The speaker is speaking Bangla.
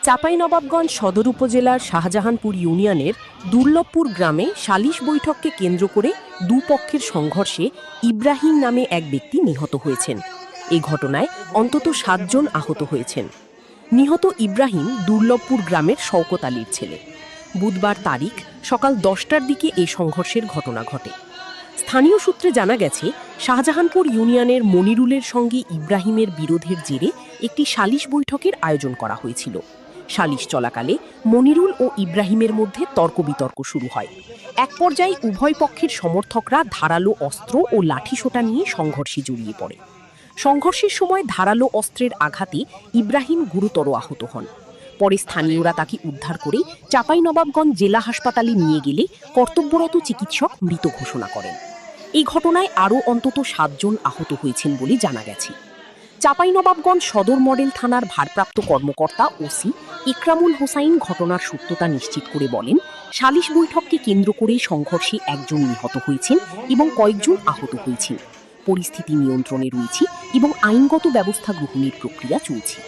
চাঁপাইনবাবগঞ্জ সদর উপজেলার শাহজাহানপুর ইউনিয়নের দুর্লভপুর গ্রামে সালিশ বৈঠককে কেন্দ্র করে দুপক্ষের সংঘর্ষে ইব্রাহিম নামে এক ব্যক্তি নিহত হয়েছেন। এই ঘটনায় অন্তত ৭ জন আহত হয়েছেন। নিহত ইব্রাহিম দুর্লভপুর গ্রামের শওকত আলীর ছেলে। বুধবার তারিখ সকাল ১০টার দিকে এই সংঘর্ষের ঘটনা ঘটে। স্থানীয় সূত্রে জানা গেছে, শাহজাহানপুর ইউনিয়নের মনিরুলের সঙ্গে ইব্রাহিমের বিরোধের জেরে একটি সালিশ বৈঠকের আয়োজন করা হয়েছিল। সালিশ চলাকালে মনিরুল ও ইব্রাহিমের মধ্যে তর্ক বিতর্ক শুরু হয়। এক পর্যায়ে উভয় পক্ষের সমর্থকরা ধারালো অস্ত্র ও লাঠিসোঁটা নিয়ে সংঘর্ষে জড়িয়ে পড়ে। সংঘর্ষের সময় ধারালো অস্ত্রের আঘাতে ইব্রাহিম গুরুতর আহত হন। পরে স্থানীয়রা তাকে উদ্ধার করে চাঁপাইনবাবগঞ্জ জেলা হাসপাতালে নিয়ে গেলে কর্তব্যরত চিকিৎসক মৃত ঘোষণা করেন। এই ঘটনায় আরও অন্তত ৭ জন আহত হয়েছেন বলে জানা গেছে। চাঁপাইনবাবগঞ্জ সদর মডেল থানার ভারপ্রাপ্ত কর্মকর্তা ওসি ইকরামুল হোসাইন ঘটনার সত্যতা নিশ্চিত করে বলেন, সালিশ বৈঠককে কেন্দ্র করে সংঘর্ষে একজন নিহত হয়েছেন এবং কয়েকজন আহত হয়েছেন। পরিস্থিতি নিয়ন্ত্রণে রয়েছে এবং আইনগত ব্যবস্থা গ্রহণের প্রক্রিয়া চলছে।